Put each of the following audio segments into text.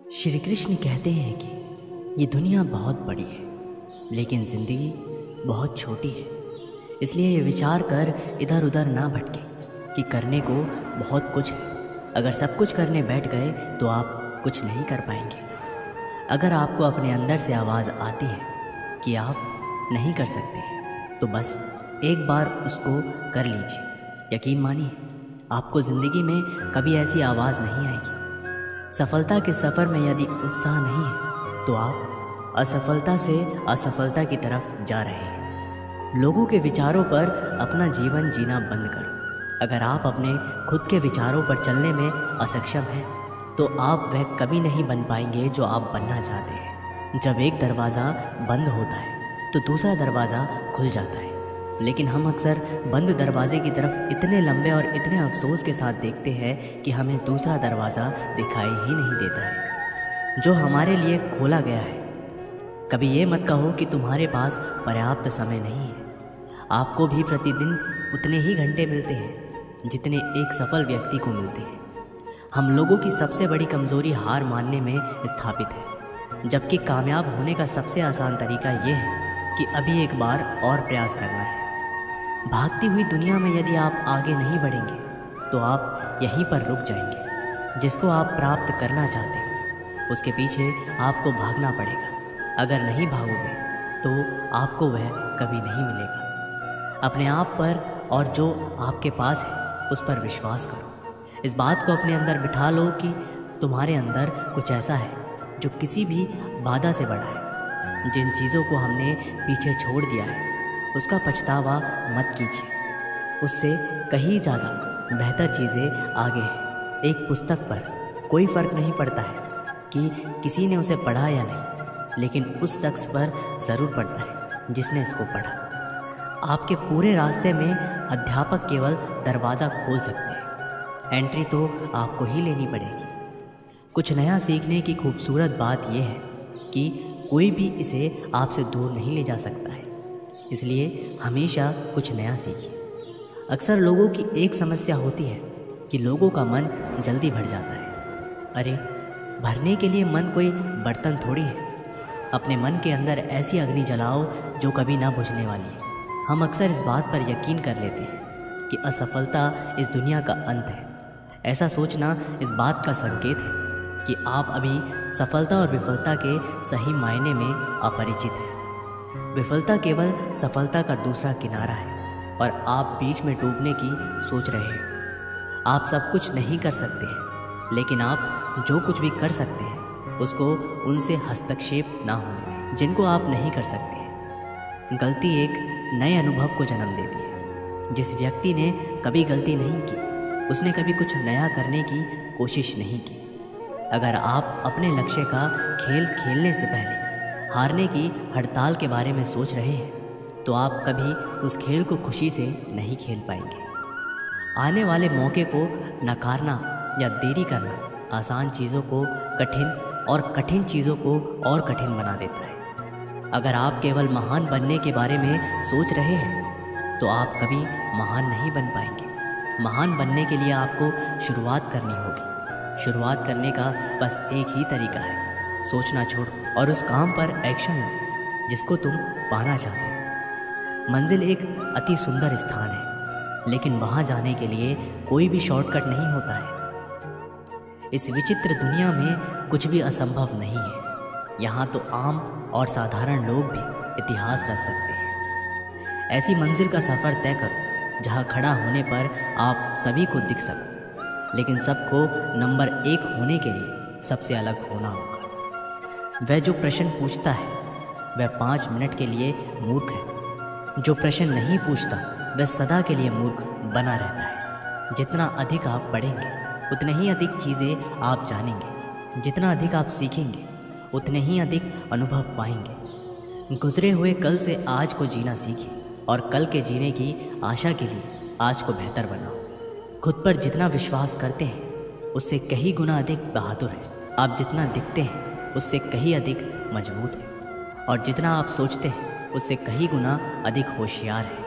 श्री कृष्ण कहते हैं कि ये दुनिया बहुत बड़ी है लेकिन ज़िंदगी बहुत छोटी है। इसलिए ये विचार कर इधर उधर ना भटके कि करने को बहुत कुछ है। अगर सब कुछ करने बैठ गए तो आप कुछ नहीं कर पाएंगे। अगर आपको अपने अंदर से आवाज़ आती है कि आप नहीं कर सकते तो बस एक बार उसको कर लीजिए। यकीन मानिए आपको ज़िंदगी में कभी ऐसी आवाज़ नहीं आएगी। सफलता के सफ़र में यदि उत्साह नहीं है तो आप असफलता से असफलता की तरफ जा रहे हैं। लोगों के विचारों पर अपना जीवन जीना बंद करो। अगर आप अपने खुद के विचारों पर चलने में असक्षम हैं तो आप वह कभी नहीं बन पाएंगे जो आप बनना चाहते हैं। जब एक दरवाज़ा बंद होता है तो दूसरा दरवाज़ा खुल जाता है, लेकिन हम अक्सर बंद दरवाजे की तरफ इतने लंबे और इतने अफसोस के साथ देखते हैं कि हमें दूसरा दरवाज़ा दिखाई ही नहीं देता है जो हमारे लिए खोला गया है। कभी ये मत कहो कि तुम्हारे पास पर्याप्त समय नहीं है। आपको भी प्रतिदिन उतने ही घंटे मिलते हैं जितने एक सफल व्यक्ति को मिलते हैं। हम लोगों की सबसे बड़ी कमज़ोरी हार मानने में स्थापित है, जबकि कामयाब होने का सबसे आसान तरीका यह है कि अभी एक बार और प्रयास करना है। भागती हुई दुनिया में यदि आप आगे नहीं बढ़ेंगे तो आप यहीं पर रुक जाएंगे। जिसको आप प्राप्त करना चाहते हो उसके पीछे आपको भागना पड़ेगा। अगर नहीं भागोगे तो आपको वह कभी नहीं मिलेगा। अपने आप पर और जो आपके पास है उस पर विश्वास करो। इस बात को अपने अंदर बिठा लो कि तुम्हारे अंदर कुछ ऐसा है जो किसी भी बाधा से बड़ा है। जिन चीज़ों को हमने पीछे छोड़ दिया है उसका पछतावा मत कीजिए। उससे कहीं ज़्यादा बेहतर चीज़ें आगे हैं। एक पुस्तक पर कोई फ़र्क नहीं पड़ता है कि किसी ने उसे पढ़ा या नहीं, लेकिन उस शख्स पर ज़रूर पड़ता है जिसने इसको पढ़ा। आपके पूरे रास्ते में अध्यापक केवल दरवाज़ा खोल सकते हैं, एंट्री तो आपको ही लेनी पड़ेगी। कुछ नया सीखने की खूबसूरत बात यह है कि कोई भी इसे आपसे दूर नहीं ले जा सकता है। इसलिए हमेशा कुछ नया सीखिए। अक्सर लोगों की एक समस्या होती है कि लोगों का मन जल्दी भर जाता है। अरे भरने के लिए मन कोई बर्तन थोड़ी है। अपने मन के अंदर ऐसी अग्नि जलाओ जो कभी ना बुझने वाली है। हम अक्सर इस बात पर यकीन कर लेते हैं कि असफलता इस दुनिया का अंत है। ऐसा सोचना इस बात का संकेत है कि आप अभी सफलता और विफलता के सही मायने में अपरिचित हैं। विफलता केवल सफलता का दूसरा किनारा है और आप बीच में डूबने की सोच रहे हैं। आप सब कुछ नहीं कर सकते हैं, लेकिन आप जो कुछ भी कर सकते हैं उसको उनसे हस्तक्षेप ना होने दें जिनको आप नहीं कर सकते हैं। गलती एक नए अनुभव को जन्म देती है। जिस व्यक्ति ने कभी गलती नहीं की उसने कभी कुछ नया करने की कोशिश नहीं की। अगर आप अपने लक्ष्य का खेल खेलने से पहले हारने की हड़ताल के बारे में सोच रहे हैं तो आप कभी उस खेल को खुशी से नहीं खेल पाएंगे। आने वाले मौके को नकारना या देरी करना आसान चीज़ों को कठिन और कठिन चीज़ों को और कठिन बना देता है। अगर आप केवल महान बनने के बारे में सोच रहे हैं तो आप कभी महान नहीं बन पाएंगे। महान बनने के लिए आपको शुरुआत करनी होगी। शुरुआत करने का बस एक ही तरीका है, सोचना छोड़ो और उस काम पर एक्शन लो जिसको तुम पाना चाहते हो। मंजिल एक अति सुंदर स्थान है, लेकिन वहाँ जाने के लिए कोई भी शॉर्टकट नहीं होता है। इस विचित्र दुनिया में कुछ भी असंभव नहीं है। यहाँ तो आम और साधारण लोग भी इतिहास रच सकते हैं। ऐसी मंजिल का सफ़र तय करो जहाँ खड़ा होने पर आप सभी को दिख सको, लेकिन सबको नंबर 1 होने के लिए सबसे अलग होना होगा। वह जो प्रश्न पूछता है वह 5 मिनट के लिए मूर्ख है। जो प्रश्न नहीं पूछता वह सदा के लिए मूर्ख बना रहता है। जितना अधिक आप पढ़ेंगे उतने ही अधिक चीज़ें आप जानेंगे। जितना अधिक आप सीखेंगे उतने ही अधिक अनुभव पाएंगे। गुजरे हुए कल से आज को जीना सीखें और कल के जीने की आशा के लिए आज को बेहतर बनाओ। खुद पर जितना विश्वास करते हैं उससे कई गुना अधिक बहादुर है। आप जितना दिखते हैं उससे कहीं अधिक मजबूत है और जितना आप सोचते हैं उससे कहीं गुना अधिक होशियार है।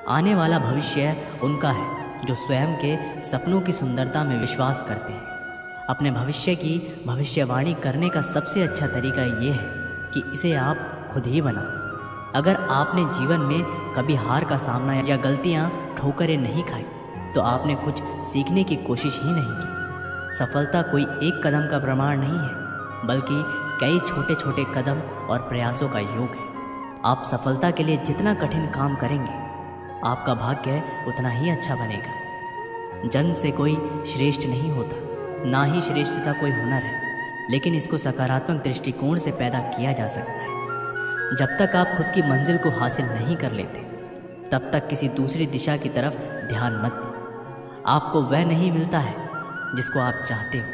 आने वाला भविष्य उनका है जो स्वयं के सपनों की सुंदरता में विश्वास करते हैं। अपने भविष्य की भविष्यवाणी करने का सबसे अच्छा तरीका ये है कि इसे आप खुद ही बनाओ। अगर आपने जीवन में कभी हार का सामना या गलतियाँ ठोकरें नहीं खाई तो आपने कुछ सीखने की कोशिश ही नहीं की। सफलता कोई एक कदम का प्रमाण नहीं है, बल्कि कई छोटे छोटे कदम और प्रयासों का योग है। आप सफलता के लिए जितना कठिन काम करेंगे, आपका भाग्य उतना ही अच्छा बनेगा। जन्म से कोई श्रेष्ठ नहीं होता, ना ही श्रेष्ठता कोई हुनर है, लेकिन इसको सकारात्मक दृष्टिकोण से पैदा किया जा सकता है। जब तक आप खुद की मंजिल को हासिल नहीं कर लेते, तब तक किसी दूसरी दिशा की तरफ ध्यान मत दो। आपको वह नहीं मिलता है जिसको आप चाहते हो,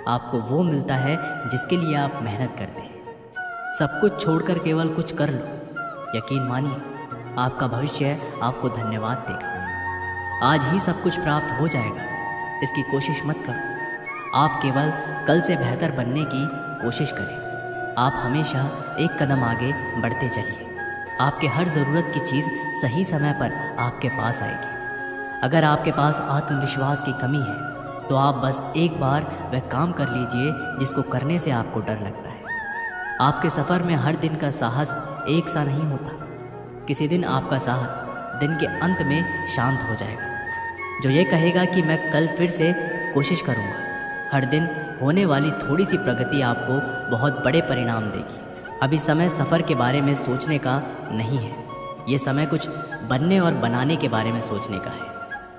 आपको वो मिलता है जिसके लिए आप मेहनत करते हैं। सब कुछ छोड़कर केवल कुछ कर लो। यकीन मानिए, आपका भविष्य आपको धन्यवाद देगा। आज ही सब कुछ प्राप्त हो जाएगा, इसकी कोशिश मत करो। आप केवल कल से बेहतर बनने की कोशिश करें। आप हमेशा एक कदम आगे बढ़ते चलिए। आपके हर ज़रूरत की चीज़ सही समय पर आपके पास आएगी। अगर आपके पास आत्मविश्वास की कमी है तो आप बस एक बार वह काम कर लीजिए जिसको करने से आपको डर लगता है। आपके सफ़र में हर दिन का साहस एक सा नहीं होता। किसी दिन आपका साहस दिन के अंत में शांत हो जाएगा, जो ये कहेगा कि मैं कल फिर से कोशिश करूँगा। हर दिन होने वाली थोड़ी सी प्रगति आपको बहुत बड़े परिणाम देगी। अभी समय सफ़र के बारे में सोचने का नहीं है, ये समय कुछ बनने और बनाने के बारे में सोचने का है।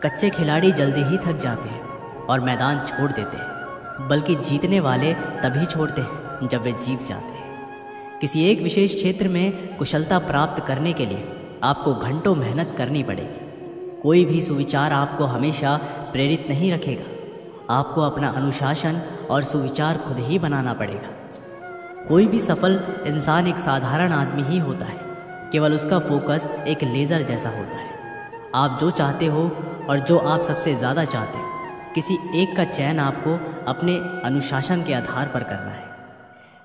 कच्चे खिलाड़ी जल्दी ही थक जाते हैं और मैदान छोड़ देते हैं, बल्कि जीतने वाले तभी छोड़ते हैं जब वे जीत जाते हैं। किसी एक विशेष क्षेत्र में कुशलता प्राप्त करने के लिए आपको घंटों मेहनत करनी पड़ेगी। कोई भी सुविचार आपको हमेशा प्रेरित नहीं रखेगा। आपको अपना अनुशासन और सुविचार खुद ही बनाना पड़ेगा। कोई भी सफल इंसान एक साधारण आदमी ही होता है, केवल उसका फोकस एक लेज़र जैसा होता है। आप जो चाहते हो और जो आप सबसे ज़्यादा चाहते हो, किसी एक का चयन आपको अपने अनुशासन के आधार पर करना है।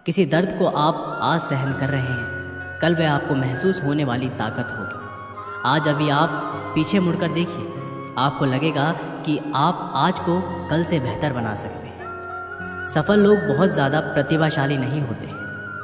किसी दर्द को आप आज सहन कर रहे हैं, कल वह आपको महसूस होने वाली ताकत होगी। आज अभी आप पीछे मुड़कर देखिए, आपको लगेगा कि आप आज को कल से बेहतर बना सकते हैं। सफल लोग बहुत ज़्यादा प्रतिभाशाली नहीं होते हैं,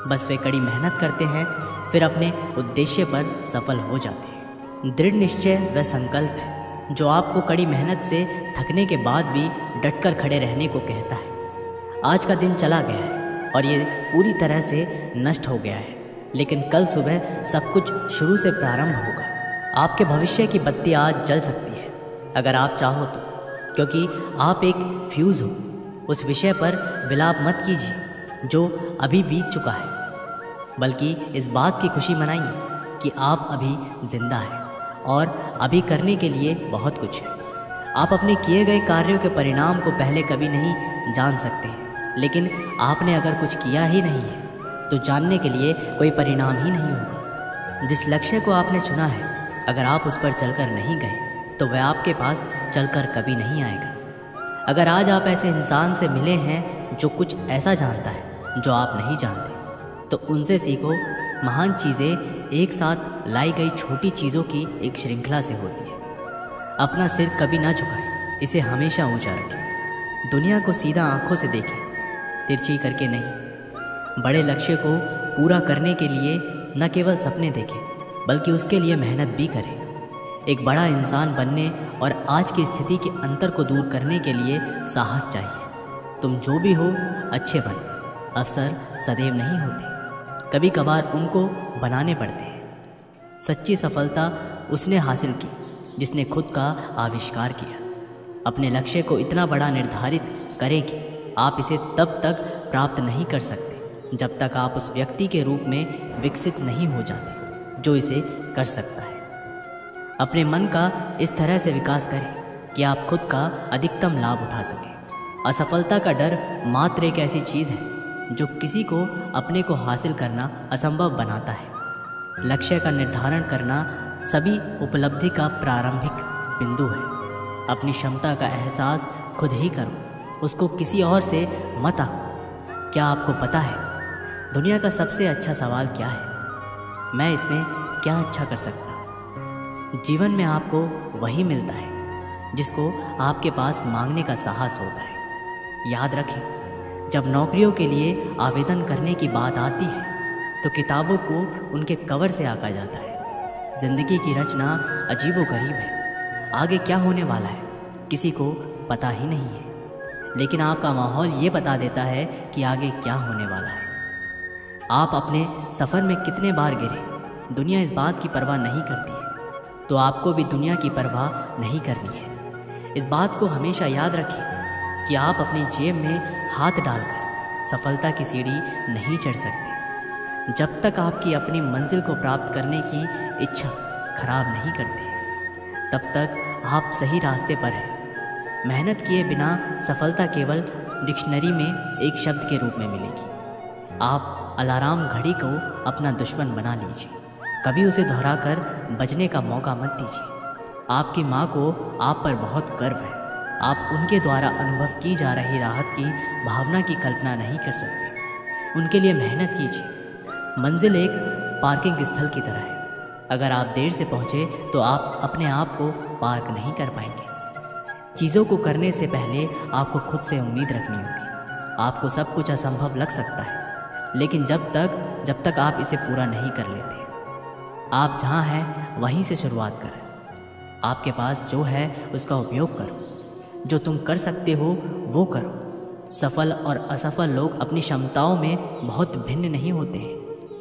बस वे कड़ी मेहनत करते हैं, फिर अपने उद्देश्य पर सफल हो जाते हैं। दृढ़ निश्चय व संकल्प है जो आपको कड़ी मेहनत से थकने के बाद भी डटकर खड़े रहने को कहता है। आज का दिन चला गया है और ये पूरी तरह से नष्ट हो गया है, लेकिन कल सुबह सब कुछ शुरू से प्रारंभ होगा। आपके भविष्य की बत्ती आज जल सकती है अगर आप चाहो तो, क्योंकि आप एक फ्यूज़ हो। उस विषय पर विलाप मत कीजिए जो अभी बीत चुका है, बल्कि इस बात की खुशी मनाइए कि आप अभी जिंदा हैं और अभी करने के लिए बहुत कुछ है। आप अपने किए गए कार्यों के परिणाम को पहले कभी नहीं जान सकते हैं, लेकिन आपने अगर कुछ किया ही नहीं है तो जानने के लिए कोई परिणाम ही नहीं होगा। जिस लक्ष्य को आपने चुना है, अगर आप उस पर चलकर नहीं गए तो वह आपके पास चलकर कभी नहीं आएगा। अगर आज आप ऐसे इंसान से मिले हैं जो कुछ ऐसा जानता है जो आप नहीं जानते, तो उनसे सीखो। महान चीज़ें एक साथ लाई गई छोटी चीज़ों की एक श्रृंखला से होती है। अपना सिर कभी ना झुकाएं, इसे हमेशा ऊंचा रखें। दुनिया को सीधा आंखों से देखें, तिरछी करके नहीं। बड़े लक्ष्य को पूरा करने के लिए न केवल सपने देखें, बल्कि उसके लिए मेहनत भी करें। एक बड़ा इंसान बनने और आज की स्थिति के अंतर को दूर करने के लिए साहस चाहिए। तुम जो भी हो, अच्छे बनो। अवसर सदैव नहीं होते, कभी कभार उनको बनाने पड़ते हैं। सच्ची सफलता उसने हासिल की जिसने खुद का आविष्कार किया। अपने लक्ष्य को इतना बड़ा निर्धारित करें कि आप इसे तब तक प्राप्त नहीं कर सकते जब तक आप उस व्यक्ति के रूप में विकसित नहीं हो जाते जो इसे कर सकता है। अपने मन का इस तरह से विकास करें कि आप खुद का अधिकतम लाभ उठा सकें। असफलता का डर मात्र एक ऐसी चीज़ है जो किसी को अपने को हासिल करना असंभव बनाता है। लक्ष्य का निर्धारण करना सभी उपलब्धि का प्रारंभिक बिंदु है। अपनी क्षमता का एहसास खुद ही करो, उसको किसी और से मत आंको। क्या आपको पता है दुनिया का सबसे अच्छा सवाल क्या है? मैं इसमें क्या अच्छा कर सकता? जीवन में आपको वही मिलता है जिसको आपके पास मांगने का साहस होता है। याद रखें, जब नौकरियों के लिए आवेदन करने की बात आती है तो किताबों को उनके कवर से आंका जाता है। ज़िंदगी की रचना अजीबोगरीब है। आगे क्या होने वाला है किसी को पता ही नहीं है, लेकिन आपका माहौल ये बता देता है कि आगे क्या होने वाला है। आप अपने सफ़र में कितने बार गिरे, दुनिया इस बात की परवाह नहीं करती है, तो आपको भी दुनिया की परवाह नहीं करनी है। इस बात को हमेशा याद रखें कि आप अपनी जेब में हाथ डालकर सफलता की सीढ़ी नहीं चढ़ सकते जब तक आपकी अपनी मंजिल को प्राप्त करने की इच्छा खराब नहीं करते, तब तक आप सही रास्ते पर हैं। मेहनत किए बिना सफलता केवल डिक्शनरी में एक शब्द के रूप में मिलेगी। आप अलार्म घड़ी को अपना दुश्मन बना लीजिए, कभी उसे दोहराकर बजने का मौका मत दीजिए। आपकी माँ को आप पर बहुत गर्व है। आप उनके द्वारा अनुभव की जा रही राहत की भावना की कल्पना नहीं कर सकते। उनके लिए मेहनत कीजिए। मंजिल एक पार्किंग स्थल की तरह है। अगर आप देर से पहुँचे तो आप अपने आप को पार्क नहीं कर पाएंगे। चीज़ों को करने से पहले आपको खुद से उम्मीद रखनी होगी। आपको सब कुछ असंभव लग सकता है, लेकिन जब तक आप इसे पूरा नहीं कर लेते। आप जहाँ हैं वहीं से शुरुआत करें। आपके पास जो है उसका उपयोग करो। जो तुम कर सकते हो वो करो। सफल और असफल लोग अपनी क्षमताओं में बहुत भिन्न नहीं होते हैं।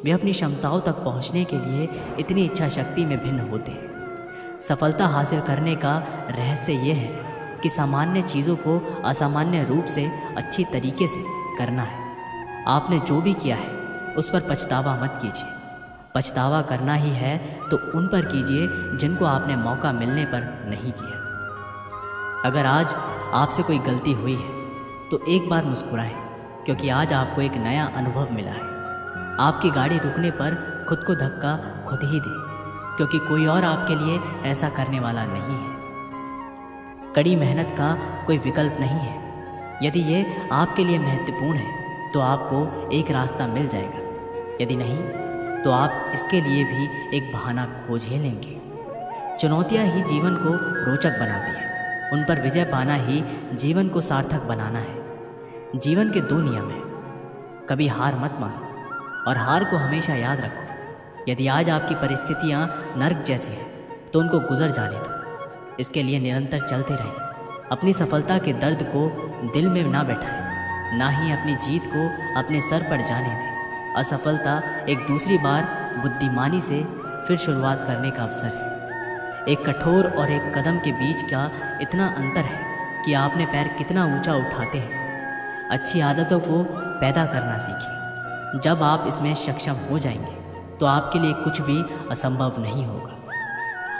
वे अपनी क्षमताओं तक पहुंचने के लिए इतनी इच्छा शक्ति में भिन्न होते हैं। सफलता हासिल करने का रहस्य ये है कि सामान्य चीज़ों को असामान्य रूप से अच्छी तरीके से करना है। आपने जो भी किया है उस पर पछतावा मत कीजिए। पछतावा करना ही है तो उन पर कीजिए जिनको आपने मौका मिलने पर नहीं किया। अगर आज आपसे कोई गलती हुई है तो एक बार मुस्कुराएं, क्योंकि आज आपको एक नया अनुभव मिला है। आपकी गाड़ी रुकने पर खुद को धक्का खुद ही दें, क्योंकि कोई और आपके लिए ऐसा करने वाला नहीं है। कड़ी मेहनत का कोई विकल्प नहीं है। यदि ये आपके लिए महत्वपूर्ण है तो आपको एक रास्ता मिल जाएगा, यदि नहीं तो आप इसके लिए भी एक बहाना खोज ही लेंगे। चुनौतियाँ ही जीवन को रोचक बनाती है। उन पर विजय पाना ही जीवन को सार्थक बनाना है। जीवन के 2 नियम हैं। कभी हार मत मानो और हार को हमेशा याद रखो। यदि आज आपकी परिस्थितियाँ नर्क जैसी हैं तो उनको गुजर जाने दो। इसके लिए निरंतर चलते रहें। अपनी सफलता के दर्द को दिल में ना बैठाएं, ना ही अपनी जीत को अपने सर पर जाने दें। असफलता एक दूसरी बार बुद्धिमानी से फिर शुरुआत करने का अवसर है। एक कठोर और एक कदम के बीच का इतना अंतर है कि आपने पैर कितना ऊंचा उठाते हैं। अच्छी आदतों को पैदा करना सीखिए। जब आप इसमें सक्षम हो जाएंगे तो आपके लिए कुछ भी असंभव नहीं होगा।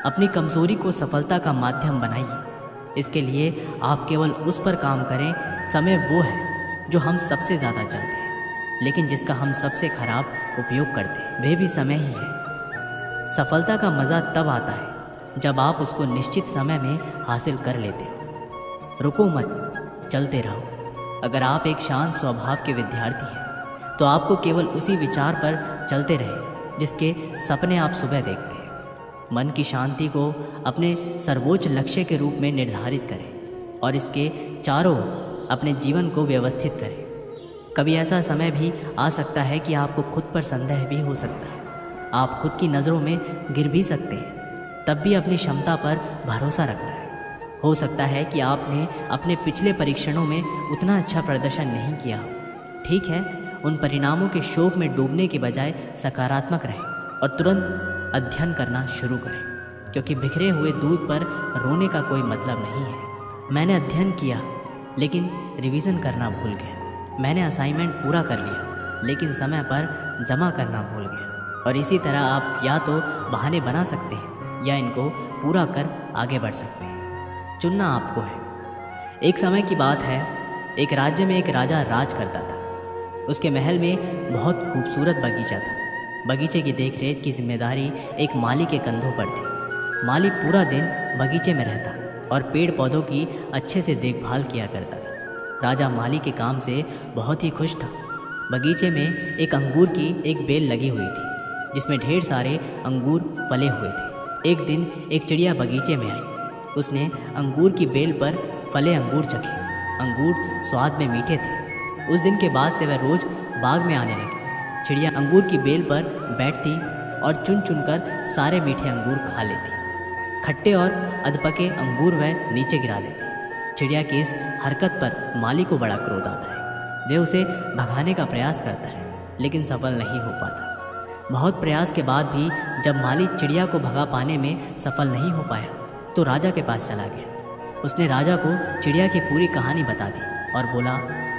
अपनी कमज़ोरी को सफलता का माध्यम बनाइए। इसके लिए आप केवल उस पर काम करें। समय वो है जो हम सबसे ज़्यादा चाहते हैं, लेकिन जिसका हम सबसे खराब उपयोग करते हैं वह भी समय ही है। सफलता का मज़ा तब आता है जब आप उसको निश्चित समय में हासिल कर लेते हो। रुको मत, चलते रहो। अगर आप एक शांत स्वभाव के विद्यार्थी हैं तो आपको केवल उसी विचार पर चलते रहे जिसके सपने आप सुबह देखते हैं। मन की शांति को अपने सर्वोच्च लक्ष्य के रूप में निर्धारित करें और इसके चारों ओर अपने जीवन को व्यवस्थित करें। कभी ऐसा समय भी आ सकता है कि आपको खुद पर संदेह भी हो सकता है। आप खुद की नज़रों में गिर भी सकते हैं। तब भी अपनी क्षमता पर भरोसा रखना है। हो सकता है कि आपने अपने पिछले परीक्षणों में उतना अच्छा प्रदर्शन नहीं किया हो। ठीक है, उन परिणामों के शोक में डूबने के बजाय सकारात्मक रहें और तुरंत अध्ययन करना शुरू करें, क्योंकि बिखरे हुए दूध पर रोने का कोई मतलब नहीं है। मैंने अध्ययन किया लेकिन रिवीजन करना भूल गया। मैंने असाइनमेंट पूरा कर लिया लेकिन समय पर जमा करना भूल गया। और इसी तरह आप या तो बहाने बना सकते हैं या इनको पूरा कर आगे बढ़ सकते हैं। चुनना आपको है। एक समय की बात है, एक राज्य में एक राजा राज करता था। उसके महल में बहुत खूबसूरत बगीचा था। बगीचे की देखरेख की जिम्मेदारी एक माली के कंधों पर थी। माली पूरा दिन बगीचे में रहता और पेड़ पौधों की अच्छे से देखभाल किया करता था। राजा माली के काम से बहुत ही खुश था। बगीचे में एक अंगूर की एक बेल लगी हुई थी जिसमें ढेर सारे अंगूर फले हुए थे। एक दिन एक चिड़िया बगीचे में आई। उसने अंगूर की बेल पर फले अंगूर चखे अंगूर स्वाद में मीठे थे। उस दिन के बाद से वह रोज़ बाग में आने लगी। चिड़िया अंगूर की बेल पर बैठती और चुन चुनकर सारे मीठे अंगूर खा लेती। खट्टे और अधपके अंगूर वह नीचे गिरा देती। चिड़िया की इस हरकत पर माली को बड़ा क्रोध आता है। वह उसे भगाने का प्रयास करता है लेकिन सफल नहीं हो पाता। बहुत प्रयास के बाद भी जब माली चिड़िया को भगा पाने में सफल नहीं हो पाया तो राजा के पास चला गया। उसने राजा को चिड़िया की पूरी कहानी बता दी और बोला,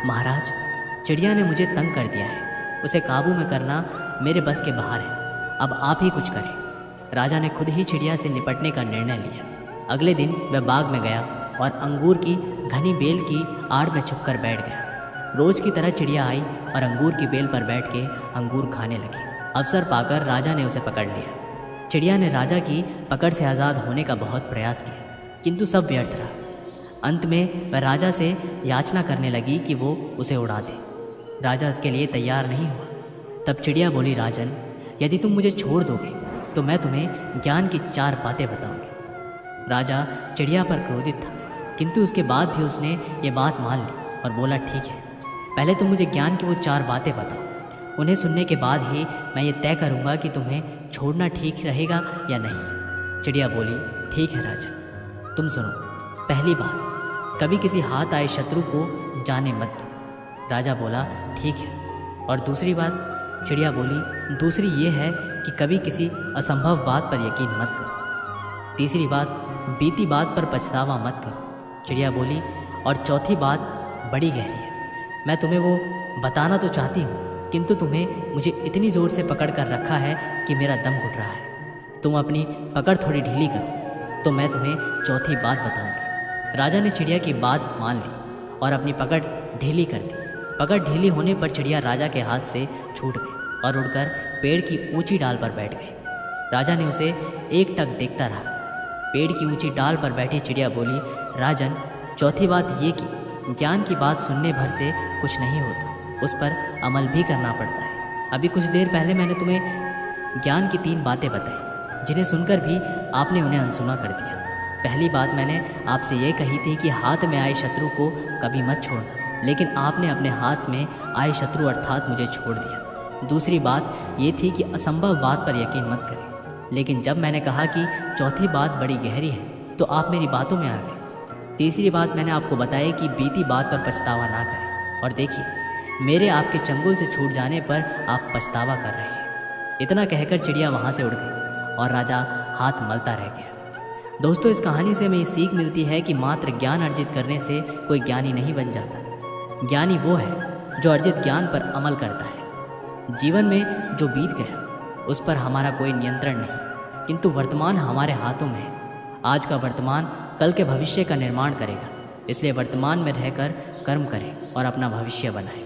महाराज, चिड़िया ने मुझे तंग कर दिया है। उसे काबू में करना मेरे बस के बाहर है। अब आप ही कुछ करें। राजा ने खुद ही चिड़िया से निपटने का निर्णय लिया। अगले दिन वह बाग में गया और अंगूर की घनी बेल की आड़ में छुपकर बैठ गया। रोज की तरह चिड़िया आई और अंगूर की बेल पर बैठ के अंगूर खाने लगी। अवसर पाकर राजा ने उसे पकड़ लिया। चिड़िया ने राजा की पकड़ से आज़ाद होने का बहुत प्रयास किया किंतु सब व्यर्थ रहा। अंत में वह राजा से याचना करने लगी कि वो उसे उड़ा दे। राजा इसके लिए तैयार नहीं हुआ। तब चिड़िया बोली, राजन, यदि तुम मुझे छोड़ दोगे तो मैं तुम्हें ज्ञान की 4 बातें बताऊंगी। राजा चिड़िया पर क्रोधित था किंतु उसके बाद भी उसने ये बात मान ली और बोला, ठीक है, पहले तुम मुझे ज्ञान की वो 4 बातें बताओ। उन्हें सुनने के बाद ही मैं ये तय करूँगा कि तुम्हें छोड़ना ठीक रहेगा या नहीं। चिड़िया बोली, ठीक है राजन, तुम सुनो। पहली बात, कभी किसी हाथ आए शत्रु को जाने मत दो। राजा बोला, ठीक है। और दूसरी बात, चिड़िया बोली, दूसरी ये है कि कभी किसी असंभव बात पर यकीन मत करो। तीसरी बात, बीती बात पर पछतावा मत करो। चिड़िया बोली, और चौथी बात बड़ी गहरी है। मैं तुम्हें वो बताना तो चाहती हूँ किंतु तुम्हें मुझे इतनी ज़ोर से पकड़ कर रखा है कि मेरा दम घुट रहा है। तुम अपनी पकड़ थोड़ी ढीली करो तो मैं तुम्हें चौथी बात बताऊंगी। राजा ने चिड़िया की बात मान ली और अपनी पकड़ ढीली कर दी। पकड़ ढीली होने पर चिड़िया राजा के हाथ से छूट गई और उड़कर पेड़ की ऊंची डाल पर बैठ गई। राजा ने उसे एकटक देखता रहा। पेड़ की ऊंची डाल पर बैठी चिड़िया बोली, राजन, चौथी बात ये कि ज्ञान की बात सुनने भर से कुछ नहीं होता, उस पर अमल भी करना पड़ता है। अभी कुछ देर पहले मैंने तुम्हें ज्ञान की 3 बातें बताई जिन्हें सुनकर भी आपने उन्हें अनसुना कर दिया। पहली बात मैंने आपसे ये कही थी कि हाथ में आए शत्रु को कभी मत छोड़ना, लेकिन आपने अपने हाथ में आए शत्रु अर्थात मुझे छोड़ दिया। दूसरी बात ये थी कि असंभव बात पर यकीन मत करें, लेकिन जब मैंने कहा कि चौथी बात बड़ी गहरी है तो आप मेरी बातों में आ गए। तीसरी बात मैंने आपको बताई कि बीती बात पर पछतावा ना करें, और देखिए, मेरे आपके चंगुल से छूट जाने पर आप पछतावा कर रहे हैं। इतना कहकर चिड़िया वहाँ से उड़ गई और राजा हाथ मलता रह गया। दोस्तों, इस कहानी से हमें सीख मिलती है कि मात्र ज्ञान अर्जित करने से कोई ज्ञानी नहीं बन जाता। ज्ञानी वो है जो अर्जित ज्ञान पर अमल करता है। जीवन में जो बीत गया उस पर हमारा कोई नियंत्रण नहीं, किंतु वर्तमान हमारे हाथों में है। आज का वर्तमान कल के भविष्य का निर्माण करेगा, इसलिए वर्तमान में रहकर कर्म करें और अपना भविष्य बनाएं।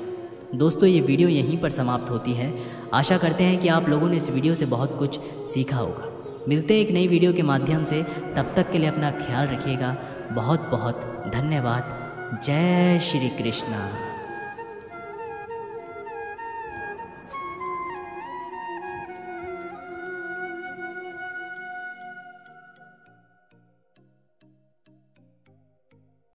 दोस्तों, ये वीडियो यहीं पर समाप्त होती है। आशा करते हैं कि आप लोगों ने इस वीडियो से बहुत कुछ सीखा होगा। मिलते हैं एक नई वीडियो के माध्यम से। तब तक के लिए अपना ख्याल रखिएगा। बहुत बहुत धन्यवाद। जय श्री कृष्णा।